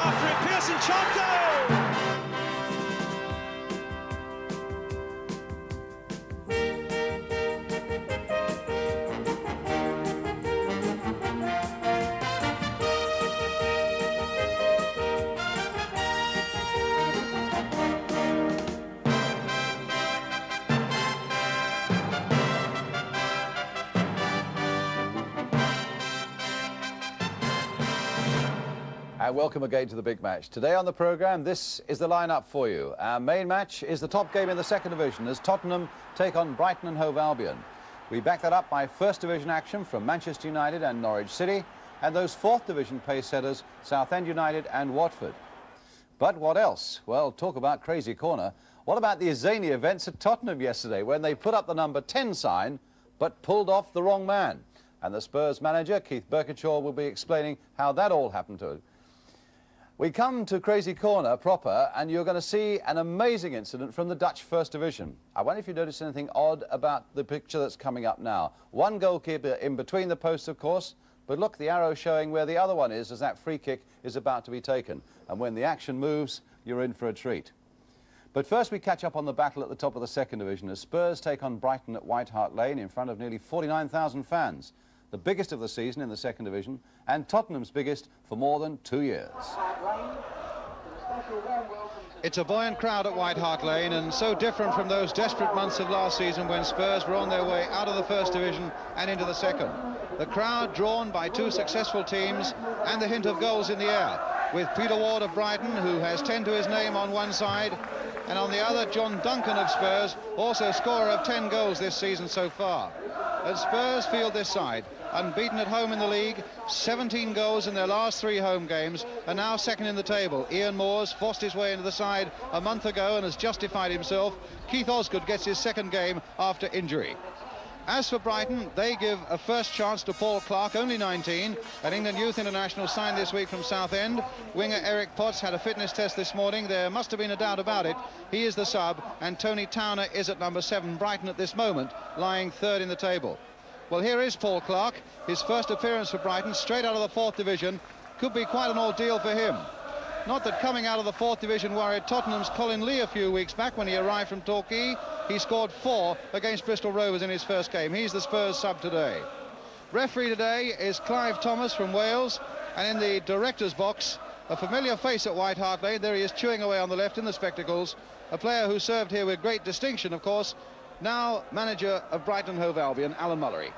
after it. Pearson chopped out. And welcome again to the big match. Today on the programme, this is the lineup for you. Our main match is the top game in the second division as Tottenham take on Brighton and Hove Albion. We back that up by first division action from Manchester United and Norwich City, and those fourth division pace setters, Southend United and Watford. But what else? Well, talk about crazy corner. What about the zany events at Tottenham yesterday when they put up the number 10 sign but pulled off the wrong man? And the Spurs manager, Keith Burkinshaw, will be explaining how that all happened to him. We come to Crazy Corner proper, and you're going to see an amazing incident from the Dutch First Division. I wonder if you notice anything odd about the picture that's coming up now. One goalkeeper in between the posts, of course, but look, the arrow showing where the other one is as that free kick is about to be taken. And when the action moves, you're in for a treat. But first we catch up on the battle at the top of the second division as Spurs take on Brighton at White Hart Lane in front of nearly 49,000 fans. The biggest of the season in the second division, and Tottenham's biggest for more than 2 years. It's a buoyant crowd at White Hart Lane, and so different from those desperate months of last season when Spurs were on their way out of the first division and into the second. The crowd drawn by two successful teams and the hint of goals in the air, with Peter Ward of Brighton, who has 10 to his name on one side, and on the other John Duncan of Spurs, also scorer of 10 goals this season so far. As Spurs field this side, unbeaten at home in the league, 17 goals in their last 3 home games, and now second in the table. Ian Moores forced his way into the side a month ago and has justified himself. Keith Osgood gets his second game after injury. As for Brighton, they give a first chance to Paul Clark, only 19, an England youth international signed this week from Southend. Winger Eric Potts had a fitness test this morning. There must have been a doubt about it. He is the sub, and Tony Towner is at number 7. Brighton at this moment lying third in the table. Well, here is Paul Clark, his first appearance for Brighton, straight out of the fourth division. Could be quite an ordeal for him. Not that coming out of the fourth division worried Tottenham's Colin Lee a few weeks back when he arrived from Torquay. He scored 4 against Bristol Rovers in his first game. He's the Spurs sub today. Referee today is Clive Thomas from Wales, and in the director's box, a familiar face at White Hart Lane. There he is, chewing away on the left in the spectacles. A player who served here with great distinction, of course, now manager of Brighton Hove Albion, Alan Mullery.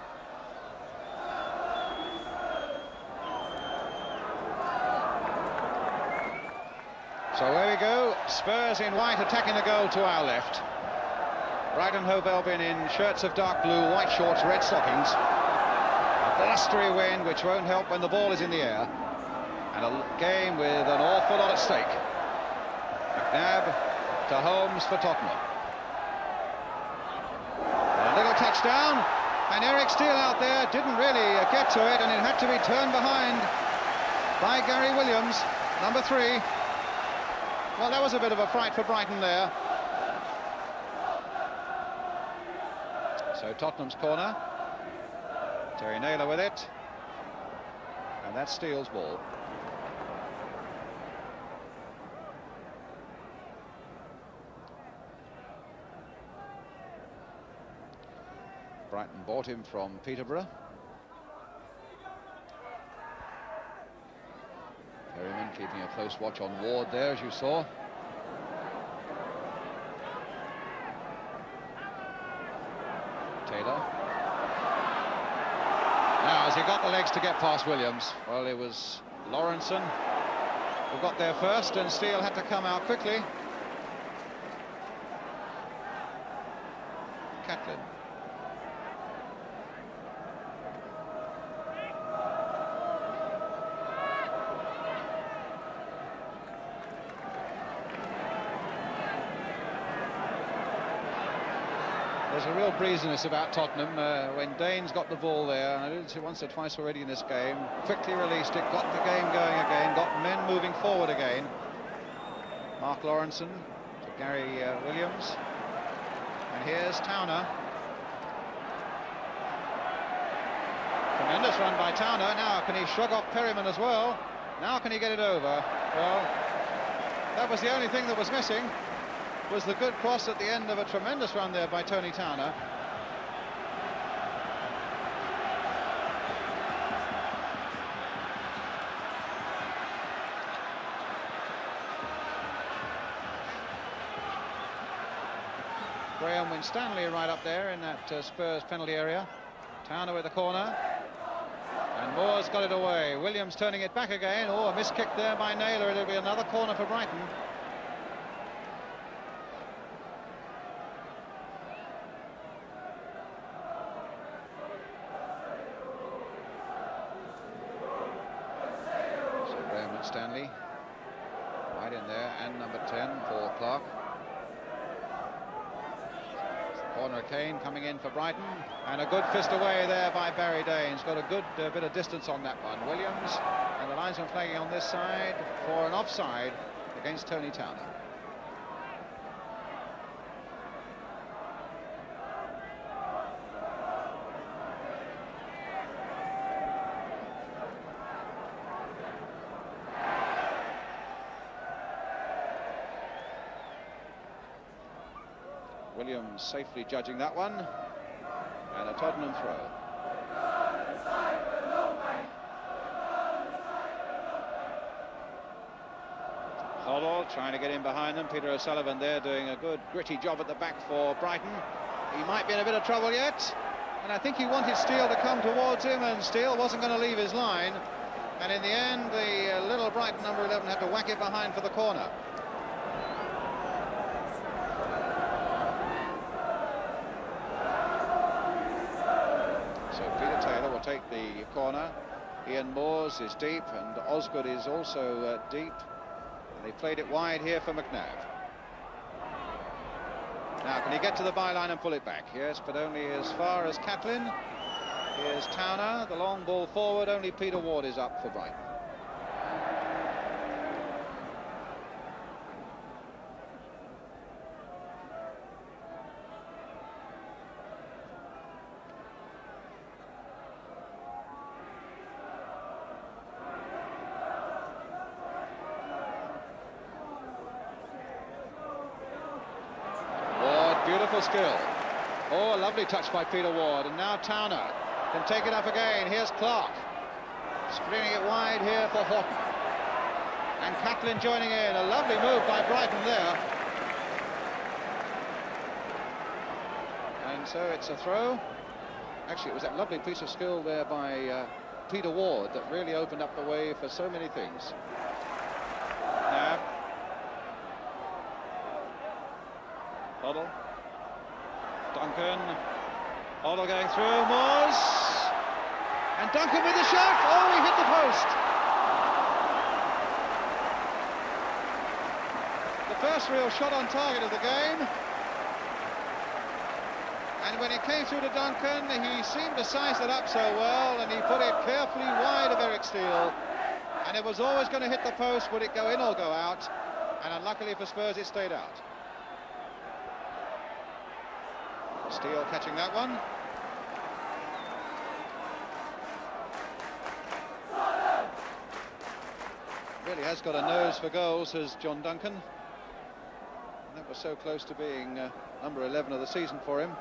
So there we go, Spurs in white attacking the goal to our left. Brighton Hove Albion in shirts of dark blue, white shorts, red stockings. A blustery wind which won't help when the ball is in the air. And a game with an awful lot at stake. McNabb to Holmes for Tottenham. A little touchdown, and Eric Steele out there didn't really get to it, and it had to be turned behind by Gary Williams, number 3. Well, that was a bit of a fright for Brighton there. So Tottenham's corner. Terry Naylor with it. And that's Steele's ball. Brighton bought him from Peterborough. Perryman keeping a close watch on Ward there, as you saw. Taylor. Now, has he got the legs to get past Williams? Well, it was Lawrenson who got there first, and Steele had to come out quickly. Catlin. There's a real breeziness about Tottenham when Dane's got the ball there, and I did it once or twice already in this game, quickly released it, got the game going again, got men moving forward again. Mark Lawrenson to Gary Williams, and here's Towner. Tremendous run by Towner. Now can he shrug off Perryman as well? Now can he get it over? Well, that was the only thing that was missing, was the good cross at the end of a tremendous run there by Tony Towner. Graham Winstanley right up there in that Spurs penalty area. Towner with the corner. And Moore's got it away. Williams turning it back again. Oh, a missed kick there by Naylor. It'll be another corner for Brighton. So Graham Winstanley right in there, and number 10, Paul Clark. Corner Kane coming in for Brighton, and a good fist away there by Barry Danes. Got a good bit of distance on that one. Williams, and the linesman flagging on this side for an offside against Tony Towner. Williams safely judging that one, and a Tottenham throw. Hoddle trying to get in behind them. Peter O'Sullivan there doing a good gritty job at the back for Brighton. He might be in a bit of trouble yet, and I think he wanted Steele to come towards him, and Steele wasn't going to leave his line, and in the end the little Brighton number 11 had to whack it behind for the corner. Take the corner. Ian Moores is deep, and Osgood is also deep, and they played it wide here for McNabb. Now can he get to the byline and pull it back? Yes, but only as far as Catlin. Here's Towner, the long ball forward. Only Peter Ward is up for Brighton. Beautiful skill. Oh, a lovely touch by Peter Ward, and now Towner can take it up again. Here's Clark, splitting it wide here for Horton, and Catlin joining in. A lovely move by Brighton there, and so it's a throw. Actually, it was that lovely piece of skill there by Peter Ward that really opened up the way for so many things. Now Hoddle, Duncan, Hoddle going through, Moores, and Duncan with the shot. Oh, he hit the post. The first real shot on target of the game, and when it came through to Duncan, he seemed to size it up so well, and he put it carefully wide of Eric Steele, and it was always going to hit the post. Would it go in or go out? And unluckily for Spurs, it stayed out. Steele catching that one. Really has got a nose for goals, has John Duncan. And that was so close to being number 11 of the season for him.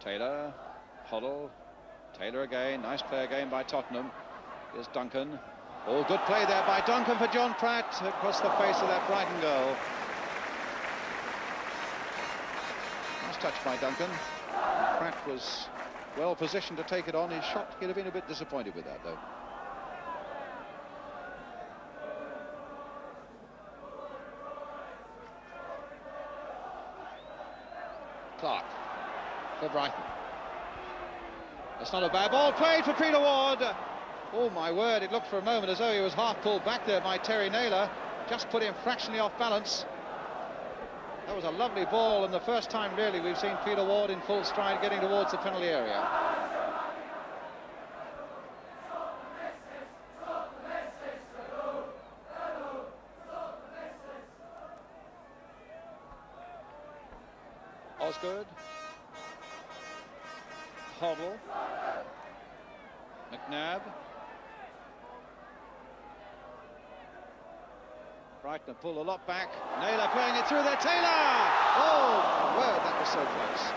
Taylor, Hoddle, Taylor again. Nice play again by Tottenham. Here's Duncan. Oh, good play there by Duncan for John Pratt across the face of that Brighton goal. Touch by Duncan. Pratt was well positioned to take it on. His shot, he'd have been a bit disappointed with that, though. Clark for Brighton. That's not a bad ball played for Peter Ward. Oh my word, it looked for a moment as though he was half pulled back there by Terry Naylor. Just put him fractionally off balance. That was a lovely ball, and the first time really we've seen Peter Ward in full stride getting towards the penalty area. Osgood, Hoddle, McNabb, Brighton have pulled a lot back. Naylor playing it through there. Taylor! Oh, my word, that was so close.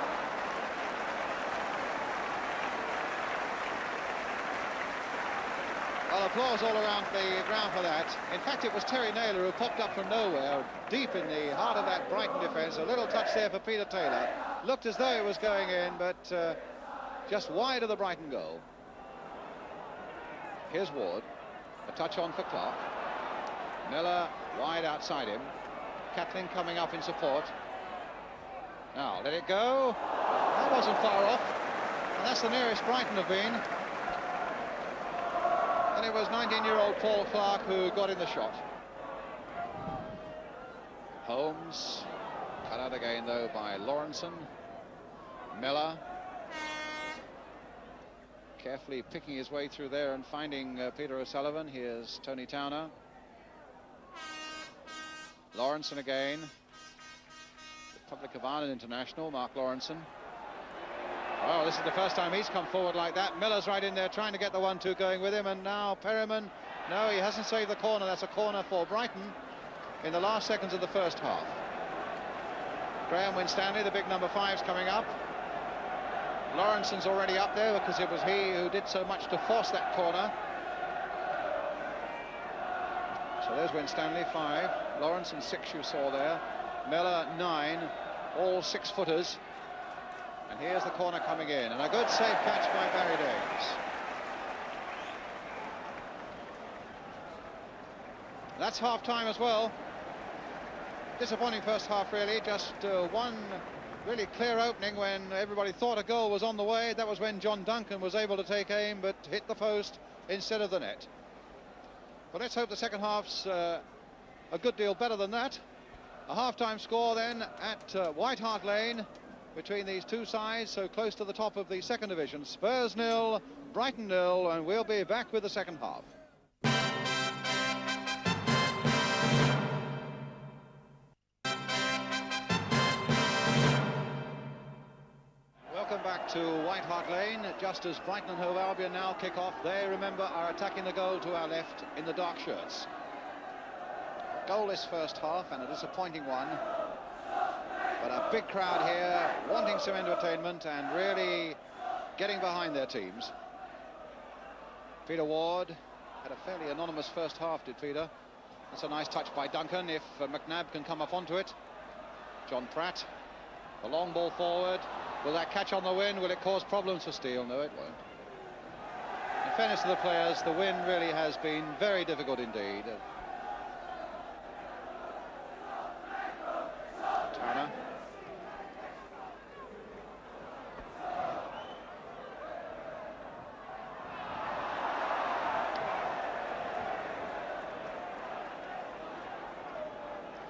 Well, applause all around the ground for that. In fact, it was Terry Naylor who popped up from nowhere, deep in the heart of that Brighton defence. A little touch there for Peter Taylor. Looked as though it was going in, but just wide of the Brighton goal. Here's Ward. A touch on for Clark. Miller wide outside him. Catlin coming up in support. Now, let it go. That wasn't far off. And that's the nearest Brighton have been. And it was 19-year-old Paul Clark who got in the shot. Holmes, cut out again, though, by Lawrenson. Miller. Carefully picking his way through there and finding Peter O'Sullivan. Here's Tony Towner. Lawrenson again. Republic of Ireland international, Mark Lawrenson. Oh, this is the first time he's come forward like that. Miller's right in there trying to get the 1-2 going with him, and now Perryman. No, he hasn't saved the corner. That's a corner for Brighton in the last seconds of the first half. Graham Winstanley, the big number 5's coming up. Lawrenson's already up there because it was he who did so much to force that corner. So there's Winstanley, 5. Lawrenson, 6 you saw there. Miller, 9. All 6-footers. And here's the corner coming in. And a good safe catch by Barry Davies. That's half-time as well. Disappointing first half, really. Just one really clear opening when everybody thought a goal was on the way. That was when John Duncan was able to take aim but hit the post instead of the net. But let's hope the second half's a good deal better than that. A half-time score then at White Hart Lane between these two sides, so close to the top of the second division. Spurs 0, Brighton 0, and we'll be back with the second half. Welcome back to White Hart Lane, just as Brighton and Hove Albion now kick off. They, remember, are attacking the goal to our left in the dark shirts. Goalless first half and a disappointing one. But a big crowd here wanting some entertainment and really getting behind their teams. Peter Ward had a fairly anonymous first half, did Peter. That's a nice touch by Duncan if McNabb can come up onto it. John Pratt, the long ball forward. Will that catch on the win? Will it cause problems for Steele? No, it won't. In fairness to the players, the win really has been very difficult indeed. Turner.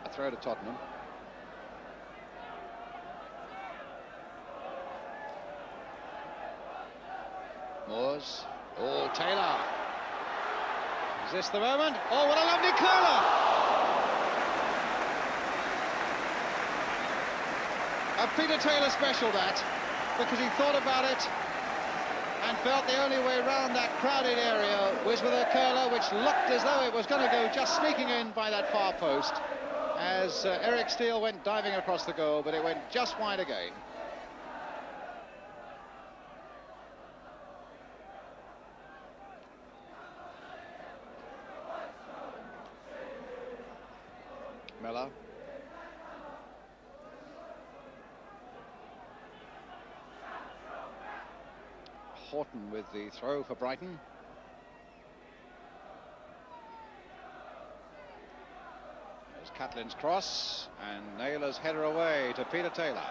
A throw to Tottenham. Moores. Oh, Taylor. Is this the moment? Oh, what a lovely curler! A Peter Taylor special, that, because he thought about it and felt the only way around that crowded area was with a curler which looked as though it was going to go just sneaking in by that far post as Eric Steele went diving across the goal, but it went just wide again. Miller. Horton with the throw for Brighton. There's Catlin's cross and Naylor's header away to Peter Taylor.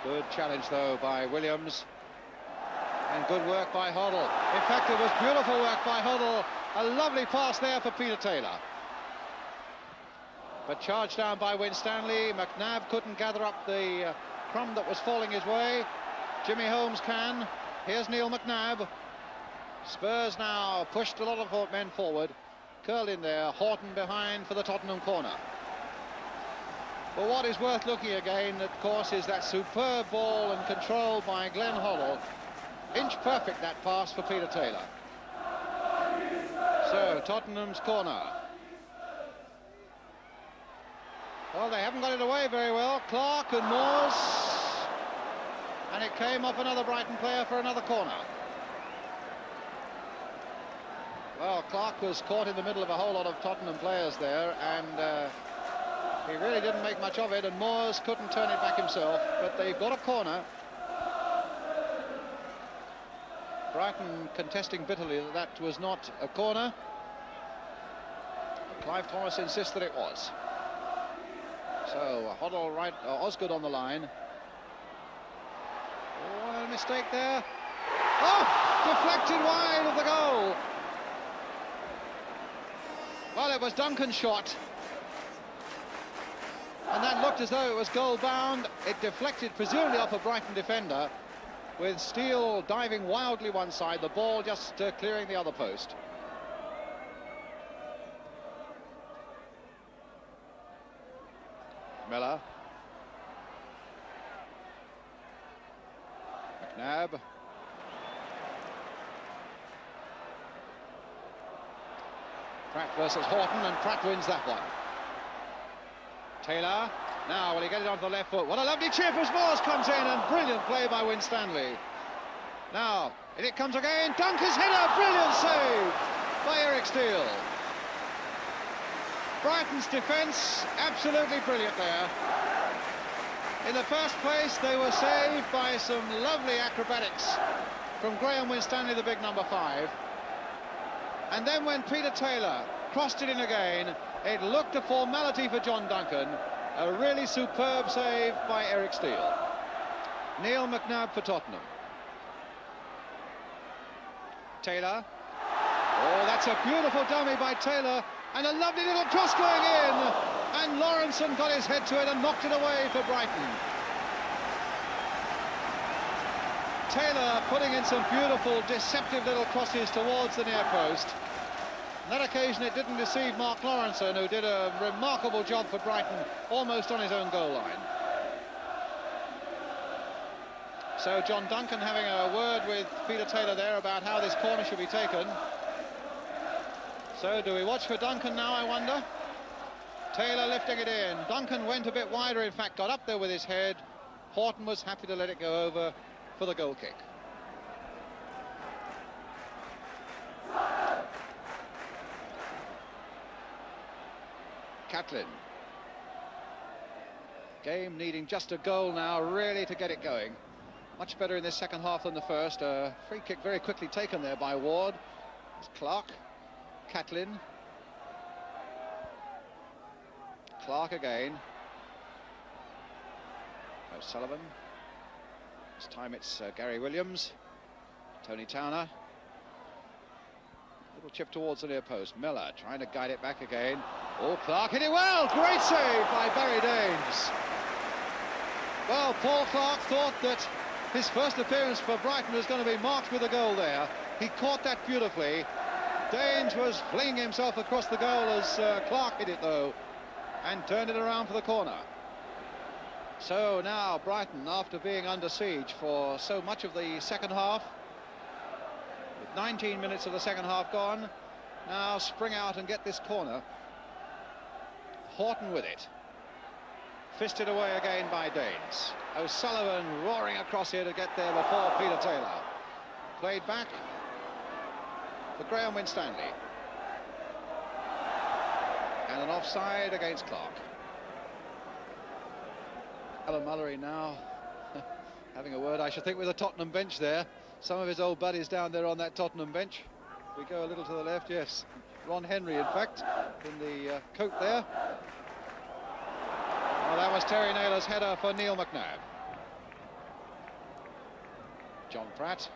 Good challenge though by Williams and good work by Hoddle. In fact, it was beautiful work by Hoddle. A lovely pass there for Peter Taylor. But charged down by Winstanley. McNabb couldn't gather up the crumb that was falling his way. Jimmy Holmes can. Here's Neil McNabb. Spurs now pushed a lot of men forward. Curled in there. Horton behind for the Tottenham corner. But what is worth looking again, of course, is that superb ball and control by Glenn Hoddle. Inch perfect, that pass for Peter Taylor. So So Tottenham's corner. Well, they haven't got it away very well. Clark and Moores. And it came off another Brighton player for another corner. Well, Clark was caught in the middle of a whole lot of Tottenham players there, and he really didn't make much of it, and Moores couldn't turn it back himself, but they've got a corner. Brighton contesting bitterly that that was not a corner. Clive Thomas insists that it was. So Hoddle right, Osgood on the line. Oh, a mistake there. Oh, deflected wide of the goal. Well, it was Duncan's shot. And that looked as though it was goal bound. It deflected presumably off a Brighton defender, with Steele diving wildly one side, the ball just clearing the other post. Miller. McNabb. Pratt versus Horton, and Pratt wins that one. Taylor. Now, will he get it onto the left foot? What a lovely chip as Moores comes in, and brilliant play by Winstanley. Now, in it comes again. Duncan's header, brilliant save by Eric Steele. Brighton's defence, absolutely brilliant there. In the first place, they were saved by some lovely acrobatics from Graham Winstanley, the big number 5. And then when Peter Taylor crossed it in again, it looked a formality for John Duncan. A really superb save by Eric Steele. Neil McNabb for Tottenham. Taylor. Oh, that's a beautiful dummy by Taylor, and a lovely little cross going in, and Lawrenson got his head to it and knocked it away for Brighton. Taylor putting in some beautiful, deceptive little crosses towards the near post. On that occasion, it didn't deceive Mark Lawrenson, who did a remarkable job for Brighton, almost on his own goal line. So John Duncan having a word with Peter Taylor there about how this corner should be taken. So do we watch for Duncan now, I wonder? Taylor lifting it in. Duncan went a bit wider, in fact, got up there with his head. Horton was happy to let it go over for the goal kick. Catlin. Game needing just a goal now, really, to get it going. Much better in this second half than the first. A free kick very quickly taken there by Ward. It's Clark. Catlin. Clark again. O'Sullivan. This time it's Gary Williams. Tony Towner. Little chip towards the near post. Miller trying to guide it back again. Oh, Clark hit it well. Great save by Barry Daines. Well, Paul Clark thought that his first appearance for Brighton was going to be marked with a goal there. He caught that beautifully. Daines was flinging himself across the goal as Clark hit it, though, and turned it around for the corner. So now Brighton, after being under siege for so much of the second half, with 19 minutes of the second half gone, now spring out and get this corner. Horton with it. Fisted away again by Daines. O'Sullivan roaring across here to get there before Peter Taylor. Played back for Graham Winstanley. And an offside against Clark. Alan Mullery now having a word, I should think, with the Tottenham bench there. Some of his old buddies down there on that Tottenham bench. We go a little to the left, yes. Ron Henry, in fact, in the coat there. Well, that was Terry Naylor's header for Neil McNabb. John Pratt.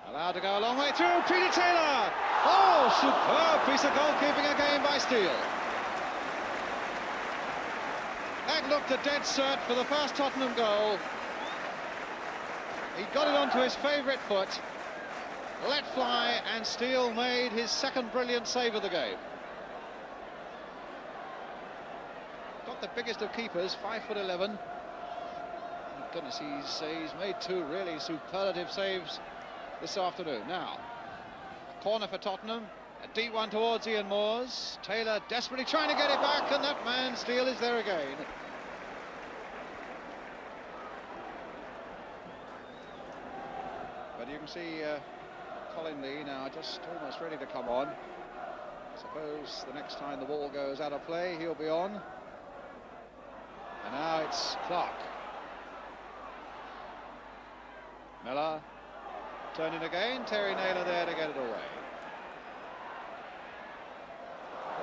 Allowed to go a long way through. Peter Taylor. Oh, superb piece of goalkeeping again by Steele. That looked a dead cert for the first Tottenham goal. He got it onto his favourite foot, let fly, and Steele made his second brilliant save of the game. Got the biggest of keepers, 5'11", Goodness, he's made two really superlative saves this afternoon. Now, a corner for Tottenham, a deep one towards Ian Moores. Taylor desperately trying to get it back, and that man Steele is there again. But you can see Colin Lee now just almost ready to come on. Suppose the next time the ball goes out of play, he'll be on. And now it's Clark. Miller turning again. Terry Naylor there to get it away.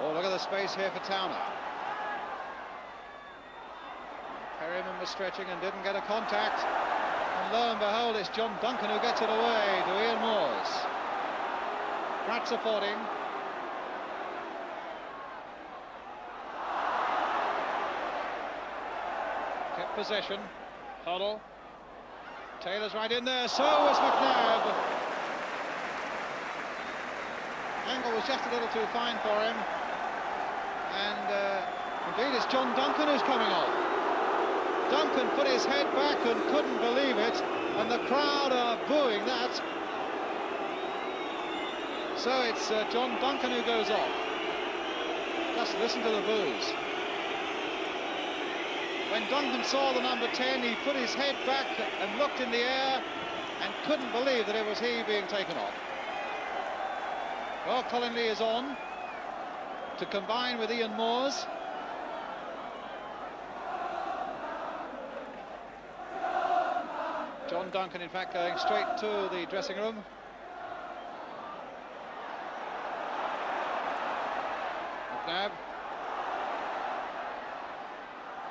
Oh, look at the space here for Towner. Perryman was stretching and didn't get a contact. And lo and behold, it's John Duncan who gets it away to Ian Moores. Pratt supporting. Kept possession. Huddle. Taylor's right in there, so was McNabb. Angle was just a little too fine for him. And indeed it's John Duncan who's coming off. Duncan put his head back and couldn't believe it, and the crowd are booing that. So it's John Duncan who goes off. Just listen to the boos. When Duncan saw the number 10, he put his head back and looked in the air and couldn't believe that it was he being taken off. Well, Colin Lee is on to combine with Ian Moores. John Duncan, in fact, going straight to the dressing room. McNabb.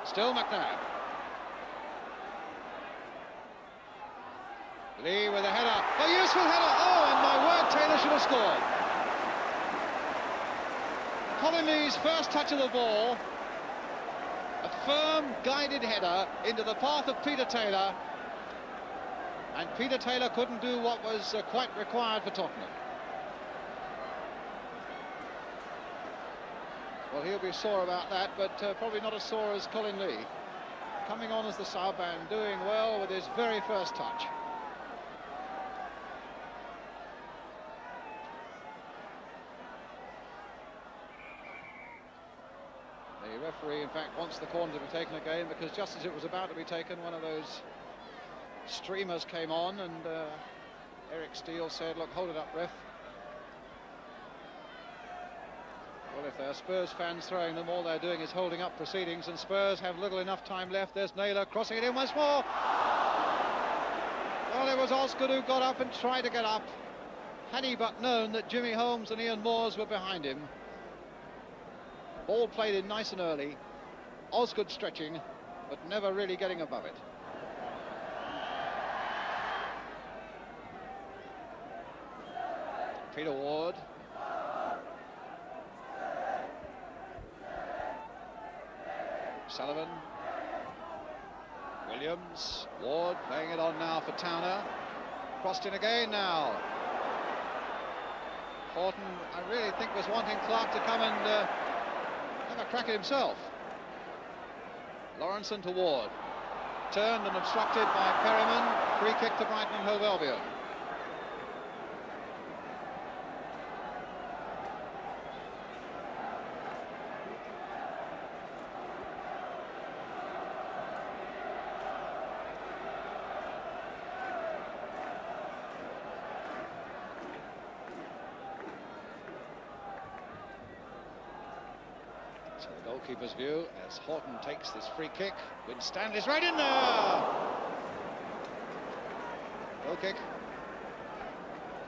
Still McNabb. Lee with a header. A useful header. Oh, and my word, Taylor should have scored. Colin Lee's first touch of the ball. A firm, guided header into the path of Peter Taylor. And Peter Taylor couldn't do what was quite required for Tottenham. Well, he'll be sore about that, but probably not as sore as Colin Lee. Coming on as the sub and doing well with his very first touch. The referee, in fact, wants the corner to be taken again, because just as it was about to be taken, one of those streamers came on, and Eric Steele said, look, hold it up, ref. Well, if there are Spurs fans throwing them, all they're doing is holding up proceedings, and Spurs have little enough time left. There's Naylor crossing it in once more. Well, it was Osgood who got up and tried to get up. Had he but known that Jimmy Holmes and Ian Moores were behind him. Ball played in nice and early. Osgood stretching, but never really getting above it. Peter Ward. Sullivan. Williams. Ward playing it on now for Towner. Crossed in again now. Horton, I really think, was wanting Clark to come and have a crack at himself. Lawrenson to Ward. Turned and obstructed by Perryman. Free kick to Brighton and Hove Albion. So the goalkeeper's view as Horton takes this free kick. Winstanley's right in there! Goal kick.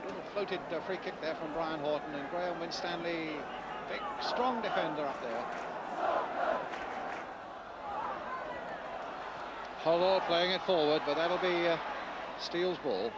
Little floated free kick there from Brian Horton, and Graham Winstanley, big, strong defender up there. Holloway playing it forward, but that'll be Steele's ball.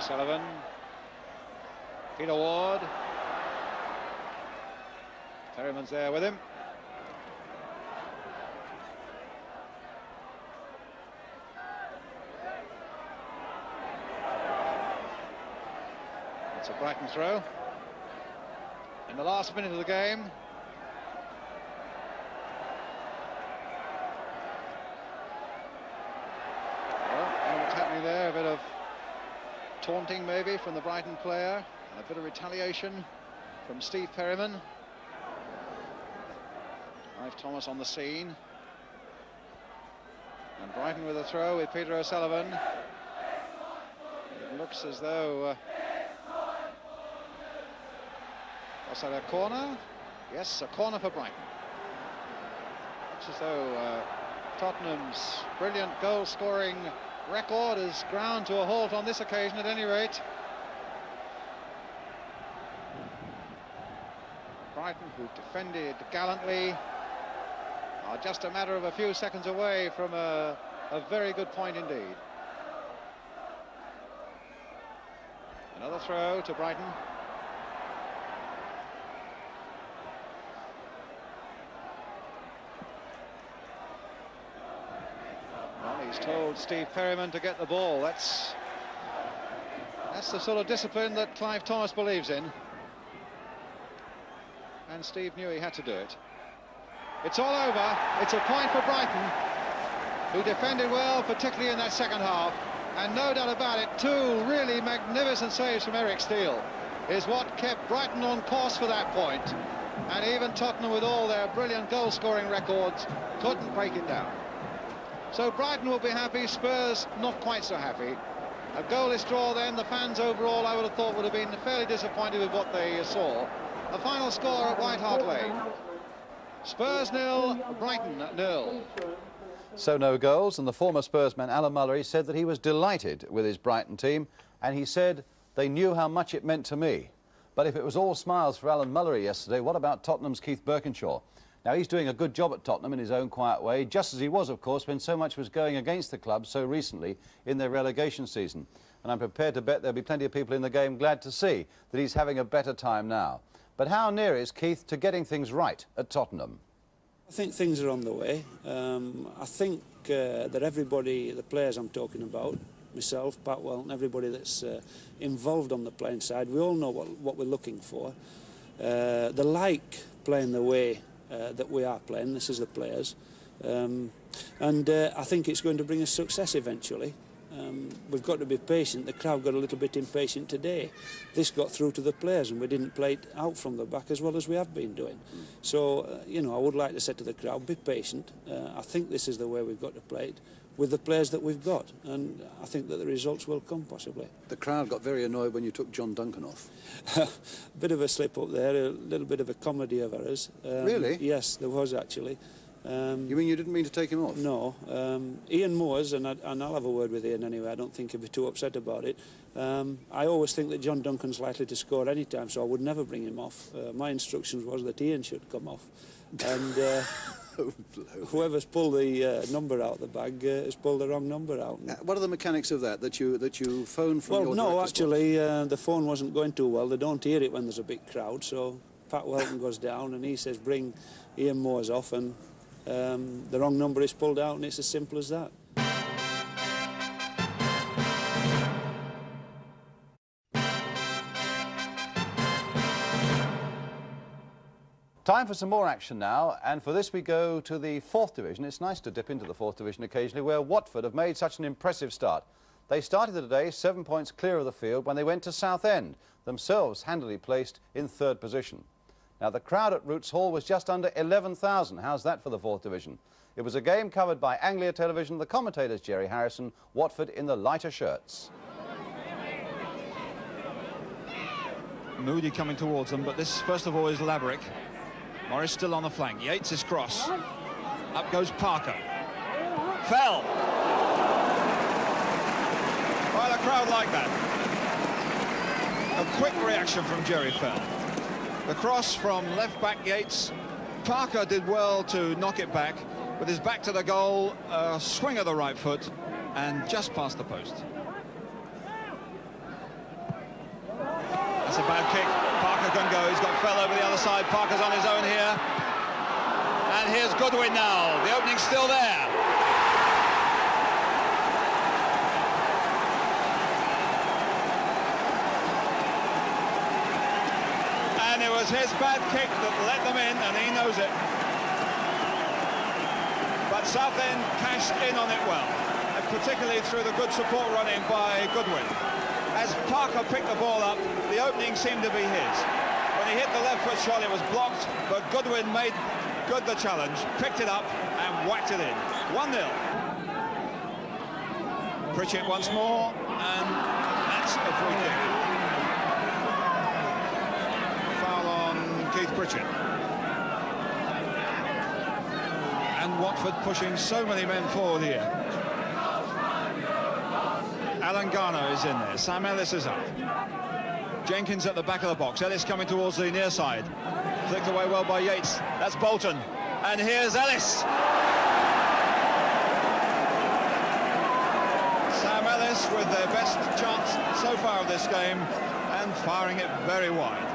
Sullivan, Peter Ward, Perryman's there with him. It's a Brighton throw. In the last minute of the game. Well, what's happening there? A bit of taunting maybe from the Brighton player, and a bit of retaliation from Steve Perryman. Clive Thomas on the scene. And Brighton with a throw with Peter O'Sullivan. It looks as though... was that a corner? Yes, a corner for Brighton. Looks as though Tottenham's brilliant goal-scoring record is ground to a halt on this occasion, at any rate. Brighton, who defended gallantly, are just a matter of a few seconds away from a very good point indeed. Another throw to Brighton. Well, he's told Steve Perryman to get the ball. That's the sort of discipline that Clive Thomas believes in. And Steve knew he had to do it. It's all over. It's a point for Brighton, who defended well, particularly in that second half. And no doubt about it, two really magnificent saves from Eric Steele is what kept Brighton on course for that point. And even Tottenham, with all their brilliant goal-scoring records, couldn't break it down. So Brighton will be happy, Spurs not quite so happy. A goalless draw then. The fans overall, I would have thought, would have been fairly disappointed with what they saw. The final score at White Hart Lane: Spurs 0, Brighton 0. So no goals, and the former Spurs man Alan Mullery said that he was delighted with his Brighton team, and he said they knew how much it meant to me. But if it was all smiles for Alan Mullery yesterday, what about Tottenham's Keith Burkinshaw? Now, he's doing a good job at Tottenham in his own quiet way, just as he was, of course, when so much was going against the club so recently in their relegation season. And I'm prepared to bet there'll be plenty of people in the game glad to see that he's having a better time now. But how near is Keith to getting things right at Tottenham? I think things are on the way. I think that everybody, the players I'm talking about, myself, Pat Welton, everybody that's involved on the playing side, we all know what we're looking for. They like playing the way that we are playing. This is the players. And I think it's going to bring us success eventually. We've got to be patient. The crowd got a little bit impatient today. This got through to the players, and we didn't play it out from the back as well as we have been doing. So, you know, I would like to say to the crowd, be patient. I think this is the way we've got to play it with the players that we've got, and I think that the results will come, possibly. The crowd got very annoyed when you took John Duncan off. Bit of a slip up there, a little bit of a comedy of errors. Really? Yes, there was actually. You mean you didn't mean to take him off? No. Ian Moores, and I'll have a word with Ian anyway, I don't think he'll be too upset about it. I always think that John Duncan's likely to score any time, so I would never bring him off. My instructions was that Ian should come off. And whoever's pulled the number out of the bag has pulled the wrong number out. What are the mechanics of that you phone from your no, director's actually, the phone wasn't going too well. They don't hear it when there's a big crowd, so Pat Welton goes down and he says, bring Ian Moores off, and the wrong number is pulled out, and it's as simple as that. Time for some more action now, and for this we go to the 4th Division. It's nice to dip into the 4th Division occasionally, where Watford have made such an impressive start. They started the day 7 points clear of the field when they went to Southend, themselves handily placed in 3rd position. Now, the crowd at Roots Hall was just under 11,000. How's that for the 4th Division? It was a game covered by Anglia Television, the commentators Jerry Harrison, Watford in the lighter shirts. Moody coming towards them, but this first of all is Laverick. Morris still on the flank. Yates is cross. Up goes Parker. Fell. Well, a crowd like that. A quick reaction from Jerry Fell. The cross from left-back Yates. Parker did well to knock it back. With his back to the goal, a swing of the right foot, and just past the post. That's a bad kick. Parker Parker can go. He's got Fell over the other side. Parker's on his own here. And here's Goodwin now. The opening's still there. And it was his bad kick that let them in, and he knows it. But Southend cashed in on it well, and particularly through the good support running by Goodwin. As Parker picked the ball up, the opening seemed to be his. When he hit the left foot shot, it was blocked, but Goodwin made good the challenge, picked it up and whacked it in. 1-0. Pritchett once more, and that's a free kick. Foul on Keith Pritchett. And Watford pushing so many men forward here. Alan Garner is in there. Sam Ellis is up. Jenkins at the back of the box. Ellis coming towards the near side. Flicked away well by Yates. That's Bolton. And here's Ellis. Sam Ellis with their best chance so far of this game and firing it very wide.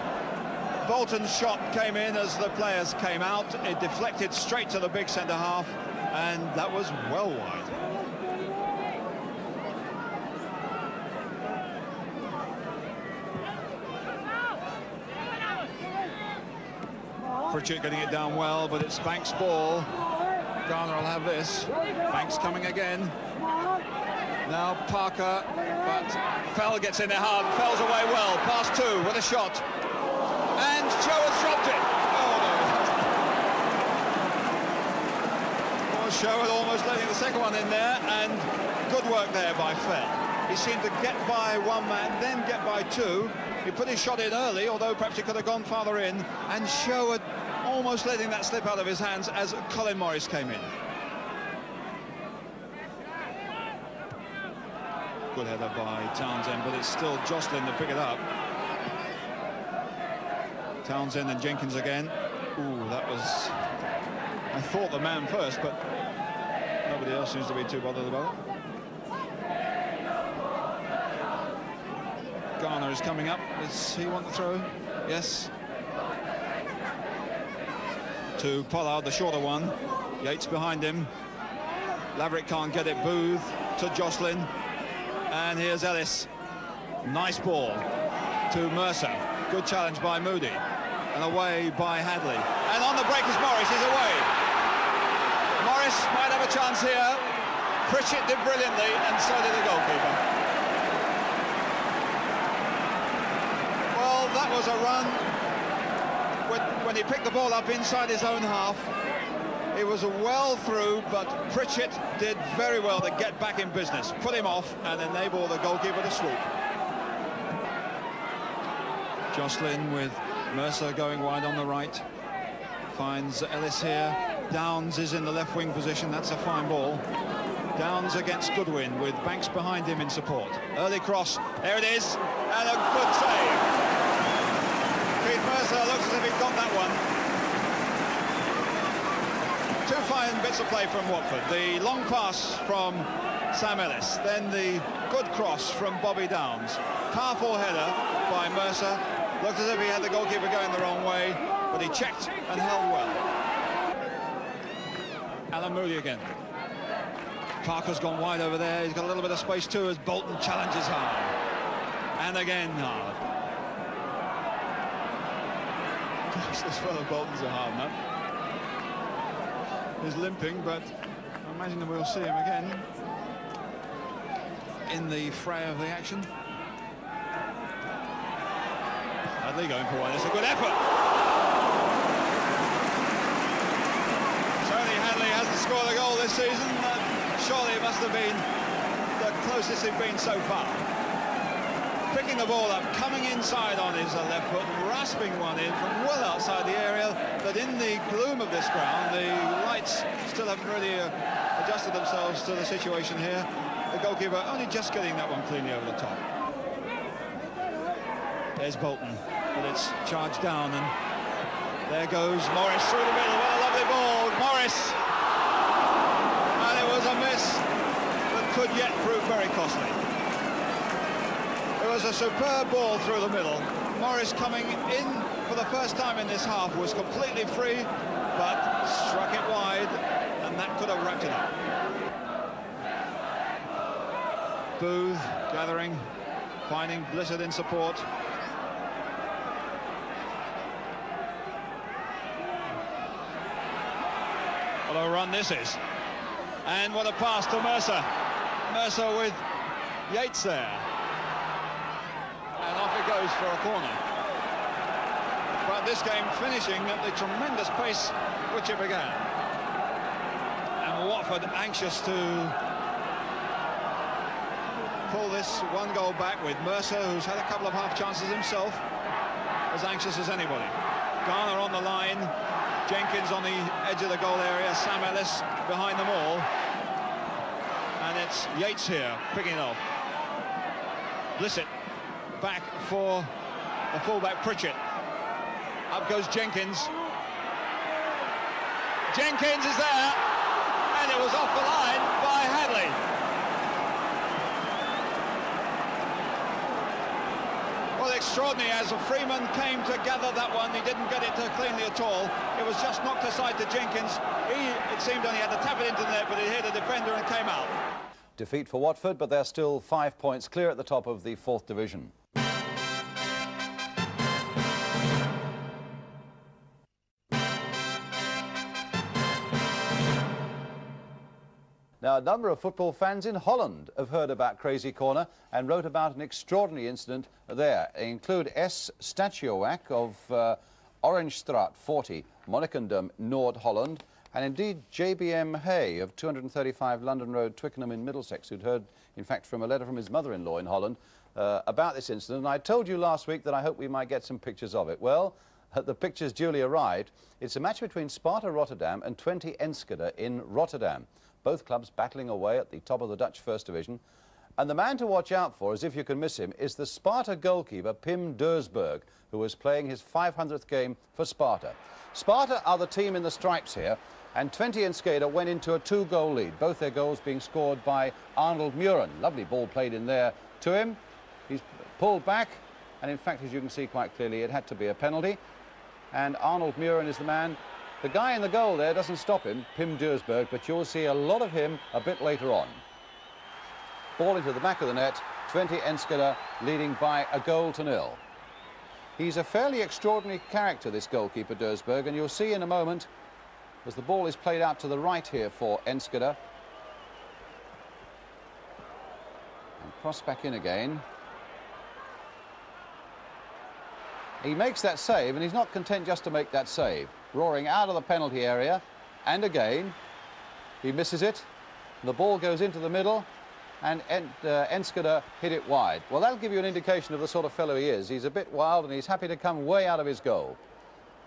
Bolton's shot came in as the players came out. It deflected straight to the big centre-half, and that was well wide. Pritchett getting it down well, but it's Banks' ball. Garner will have this. Banks coming again. Now Parker, but Fell gets in there hard. Fell's away well. Past two with a shot. And Sherwood's dropped it. Oh, no. Sherwood almost letting the second one in there, and good work there by Fell. He seemed to get by one man, then get by two. He put his shot in early, although perhaps he could have gone farther in, and Sherwood almost letting that slip out of his hands as Colin Morris came in. Good header by Townsend, but it's still Jocelyn to pick it up. Townsend and Jenkins again. Ooh, that was... I thought the man first, but nobody else seems to be too bothered about it. Garner is coming up. Does he want the throw? Yes. To Pollard, the shorter one. Yates behind him. Laverick can't get it. Booth to Jocelyn. And here's Ellis. Nice ball to Mercer. Good challenge by Moody. And away by Hadley. And on the break is Morris. He's away. Morris might have a chance here. Pritchett did brilliantly, and so did the goalkeeper. Well, that was a run. When he picked the ball up inside his own half, it was a well through, but Pritchett did very well to get back in business, put him off and enable the goalkeeper to swoop. Jocelyn with Mercer going wide on the right, finds Ellis here. Downs is in the left wing position. That's a fine ball. Downs against Goodwin with Banks behind him in support. Early cross, there it is, and a good save. Keith Mercer looks as if he got that one. Two fine bits of play from Watford. The long pass from Sam Ellis, then the good cross from Bobby Downs. Powerful header by Mercer. Looked as if he had the goalkeeper going the wrong way, but he checked and held well. Alan Moody again. Parker's gone wide over there. He's got a little bit of space too as Bolton challenges hard. And again hard. Gosh, this fellow Bolton's a hard nut. He's limping, but I imagine that we'll see him again in the fray of the action. Hadley going for one. It's a good effort. Tony Hadley hasn't scored a goal this season. Surely it must have been the closest he's been so far. Picking the ball up, coming inside on his left foot, rasping one in from well outside the area, but in the gloom of this ground, the lights still haven't really adjusted themselves to the situation here. The goalkeeper only just getting that one cleanly over the top. There's Bolton, but it's charged down, and there goes Morris through the middle. What a lovely ball, Morris! And it was a miss that could yet prove very costly. It was a superb ball through the middle. Morris coming in for the first time in this half was completely free, but struck it wide, and that could have wrapped it up. Booth gathering, finding Blizzard in support. What a run this is. And what a pass to Mercer. Mercer with Yates there. And off it goes for a corner. But this game finishing at the tremendous pace which it began. And Watford anxious to pull this one goal back, with Mercer, who's had a couple of half chances himself, as anxious as anybody. Garner on the line, Jenkins on the edge of the goal area, Sam Ellis behind them all. And it's Yates here, picking it off. Blissett back for the fullback Pritchett. Up goes Jenkins. Jenkins is there, and it was off the line by Hadley. Well, extraordinary, as Freeman came to gather that one. He didn't get it cleanly at all. It was just knocked aside to Jenkins. It seemed, only had to tap it into the net, but it hit a defender and came out. Defeat for Watford, but they're still 5 points clear at the top of the 4th division. Now, a number of football fans in Holland have heard about Crazy Corner and wrote about an extraordinary incident there. They include S. Statuowak of Orangestraat 40, Monnikendam, Noord-Holland, and indeed JBM Hay of 235 London Road, Twickenham in Middlesex, who'd heard, in fact, from a letter from his mother-in-law in Holland about this incident. And I told you last week that I hope we might get some pictures of it. Well, the pictures duly arrived. It's a match between Sparta Rotterdam and 20 Enschede in Rotterdam. Both clubs battling away at the top of the Dutch First Division. And the man to watch out for, as if you can miss him, is the Sparta goalkeeper, Pim Duursburg, who was playing his 500th game for Sparta. Sparta are the team in the stripes here, and 20 Enschede went into a 2-goal lead, both their goals being scored by Arnold Muren. Lovely ball played in there to him. He's pulled back, and in fact, as you can see quite clearly, it had to be a penalty. And Arnold Muren is the man. The guy in the goal there doesn't stop him, Pim Duursburg, but you'll see a lot of him a bit later on. Ball into the back of the net, 20 Enschede leading by 1-0. He's a fairly extraordinary character, this goalkeeper Duursburg, and you'll see in a moment as the ball is played out to the right here for Enschede. And cross back in again. He makes that save, and he's not content just to make that save. Roaring out of the penalty area, and again, he misses it. The ball goes into the middle, and Enschede hit it wide. Well, that'll give you an indication of the sort of fellow he is. He's a bit wild, and he's happy to come way out of his goal.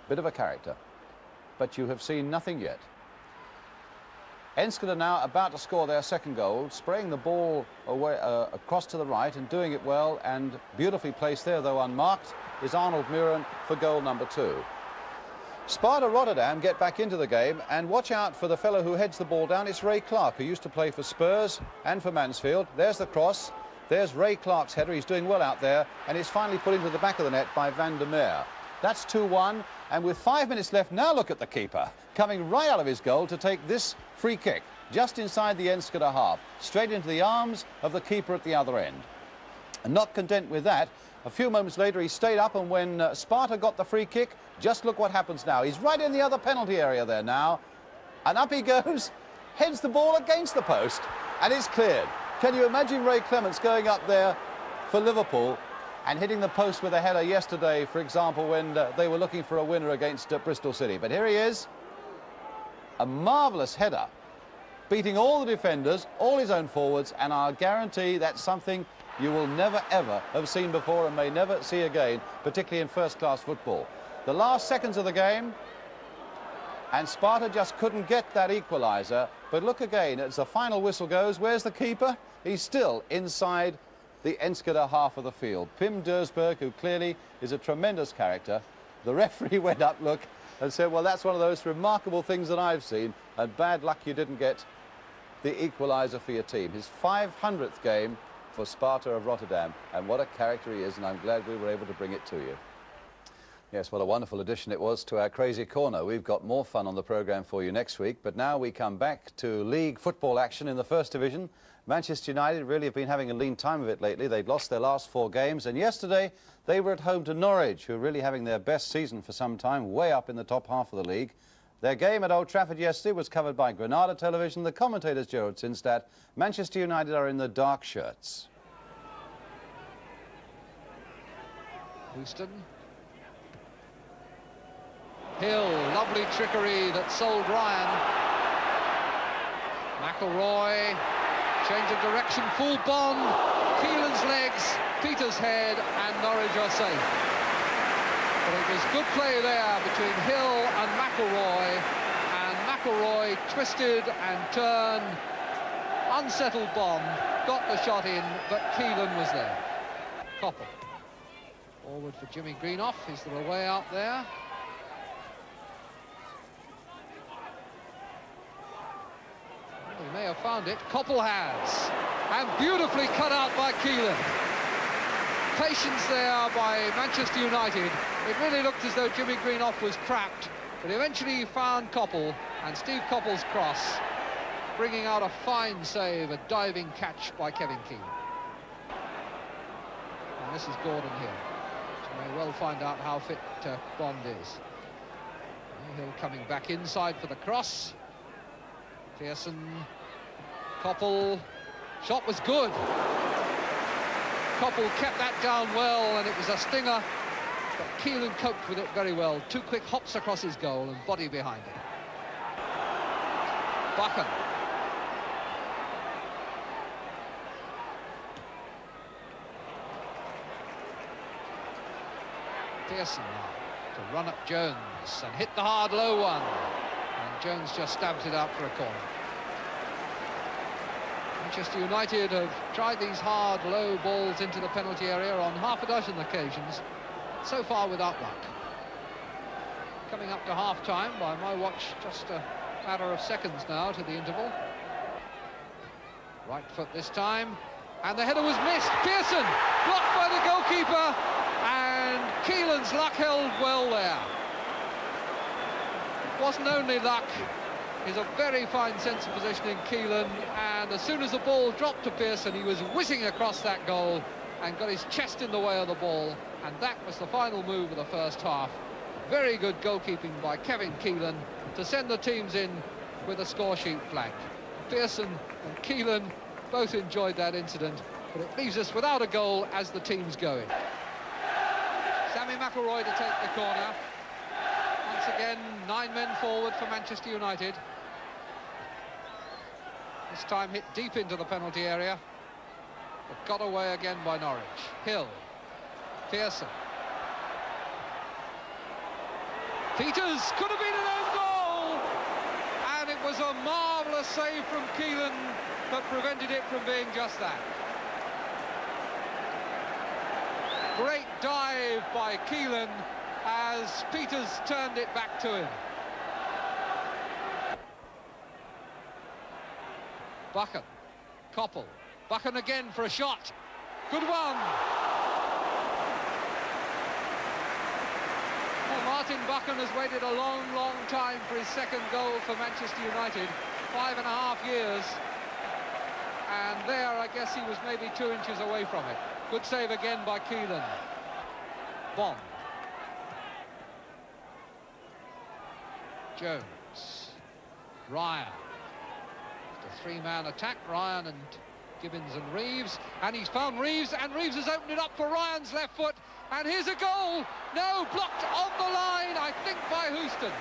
Bit of a character. But you have seen nothing yet. Enschede now about to score their second goal, spraying the ball away, across to the right and doing it well, and beautifully placed there, though unmarked, is Arnold Muren for goal number 2. Sparta Rotterdam get back into the game, and watch out for the fellow who heads the ball down. It's Ray Clark, who used to play for Spurs and for Mansfield. There's the cross. There's Ray Clark's header. He's doing well out there, and it's finally put into the back of the net by Van der Meer. That's 2-1, and with 5 minutes left, now look at the keeper, coming right out of his goal to take this free kick, just inside the Enschede half, straight into the arms of the keeper at the other end. And not content with that, a few moments later he stayed up, and when Sparta got the free kick, just look what happens now. He's right in the other penalty area there now, and up he goes, heads the ball against the post, and it's cleared. Can you imagine Ray Clements going up there for Liverpool and hitting the post with a header yesterday, for example, when they were looking for a winner against Bristol City? But here he is, a marvellous header, beating all the defenders, all his own forwards, and I'll guarantee that's something you will never, ever have seen before and may never see again, particularly in first-class football. The last seconds of the game, and Sparta just couldn't get that equaliser. But look again, as the final whistle goes, where's the keeper? He's still inside the Enschede half of the field. Pim Duursburg, who clearly is a tremendous character. The referee went up, look, and said, well, that's one of those remarkable things that I've seen, and bad luck you didn't get the equaliser for your team. His 500th game for Sparta of Rotterdam. And what a character he is, and I'm glad we were able to bring it to you. Yes, what a wonderful addition it was to our Crazy Corner. We've got more fun on the programme for you next week, but now we come back to league football action in the First Division. Manchester United really have been having a lean time of it lately. They'd lost their last 4 games, and yesterday they were at home to Norwich, who are really having their best season for some time, way up in the top half of the league. Their game at Old Trafford yesterday was covered by Granada Television. The commentators Gerald Sinstadt. Manchester United are in the dark shirts. Houston. Hill, lovely trickery that sold Ryan. McElroy, change of direction, full Bond, Keelan's legs, Peter's head, and Norwich are safe. But it was good play there between Hill and McElroy twisted and turned, unsettled Bond, got the shot in, but Keelan was there. Koppel. Forward for Jimmy Greenough, is there a way out there? He may have found it. Koppel has. And beautifully cut out by Keelan. Patience there by Manchester United. It really looked as though Jimmy Greenoff was trapped, but eventually he found Koppel, and Steve Koppel's cross, bringing out a fine save, a diving catch by Kevin Keelan. And this is Gordon Hill, which may well find out how fit Bond is. Hill coming back inside for the cross. Pearson, Koppel, shot was good. Koppel kept that down well, and it was a stinger, but Keelan coped with it very well. 2 quick hops across his goal and body behind it. Buchan. Pearson now to run up Jones and hit the hard low one. And Jones just stabs it out for a corner. Manchester United have tried these hard, low balls into the penalty area on half a dozen occasions, so far without luck. Coming up to half-time, by my watch, just a matter of seconds now to the interval. Right foot this time, and the header was missed. Pearson, blocked by the goalkeeper, and Keelan's luck held well there. It wasn't only luck. He's a very fine sense of positioning, Keelan, and as soon as the ball dropped to Pearson, he was whizzing across that goal and got his chest in the way of the ball, and that was the final move of the first half. Very good goalkeeping by Kevin Keelan to send the teams in with a score sheet blank. Pearson and Keelan both enjoyed that incident, but it leaves us without a goal as the teams go in. Sammy McElroy to take the corner. Once again, 9 men forward for Manchester United. This time hit deep into the penalty area, but got away again by Norwich. Hill, Pearson. Peters could have been an own goal, and it was a marvellous save from Keelan that prevented it from being just that. Great dive by Keelan as Peters turned it back to him. Buchan, Koppel, Buchan again for a shot. Good one. Well, Martin Buchan has waited a long, long time for his second goal for Manchester United. 5.5 years. And there, I guess he was maybe 2 inches away from it. Good save again by Keelan. Bond. Jones. Ryan. The 3-man attack, Ryan and Gibbons and Reeves, and he's found Reeves, and Reeves has opened it up for Ryan's left foot, and here's a goal. No, blocked on the line, I think, by Houston.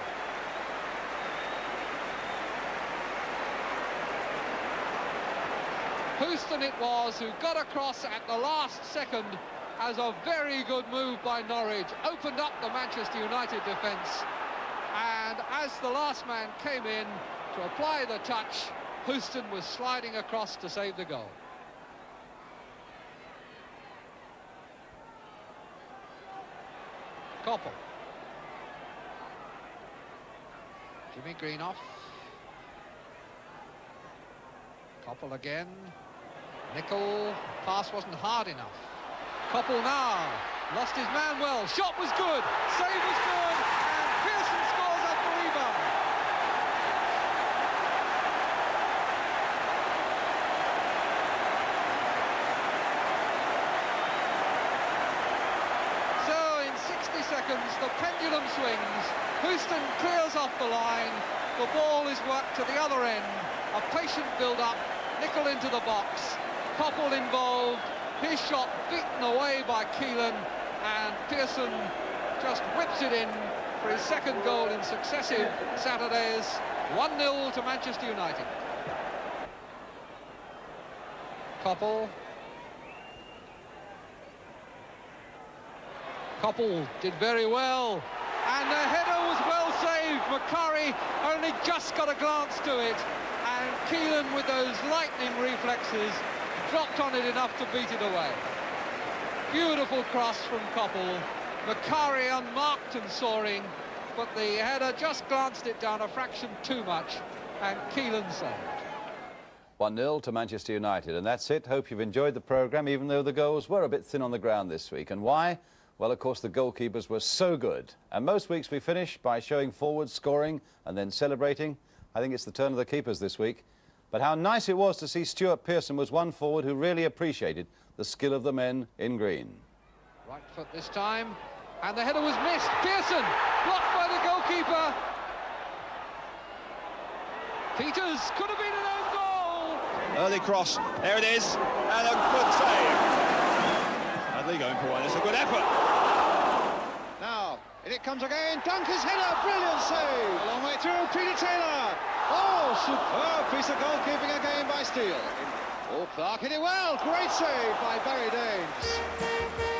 Houston it was who got across at the last second as a very good move by Norwich, opened up the Manchester United defence, and as the last man came in to apply the touch, Houston was sliding across to save the goal. Koppel. Jimmy Greenoff. Koppel again. Nicol, pass wasn't hard enough. Koppel now, lost his man well, shot was good, save was good, and Pearson scores off the rebound. So in 60 seconds, the pendulum swings, Houston clears off the line, the ball is worked to the other end, a patient build-up, Nicol into the box, Koppel involved, his shot beaten away by Keelan, and Pearson just whips it in for his second goal in successive Saturdays. 1-0 to Manchester United. Koppel. Koppel did very well, and the header was well saved. Macari only just got a glance to it, and Keelan, with those lightning reflexes, dropped on it enough to beat it away. Beautiful cross from Koppel. Macari unmarked and soaring, but the header just glanced it down a fraction too much, and Keelan saved. 1-0 to Manchester United, and that's it. Hope you've enjoyed the programme, even though the goals were a bit thin on the ground this week. And why? Well, of course, the goalkeepers were so good. And most weeks we finish by showing forwards scoring and then celebrating. I think it's the turn of the keepers this week. But how nice it was to see Stuart Pearson was one forward who really appreciated the skill of the men in green. Right foot this time, and the header was missed. Pearson, blocked by the goalkeeper. Peters could have been an own goal. Early cross, there it is, and a good save. Bradley going for one, it's a good effort. Now, in it comes again, Dunker's header, brilliant save. A long way through, Peter Taylor. Oh, superb piece of goalkeeping again by Steele. Oh, Clark hit it well, great save by Barry Danes.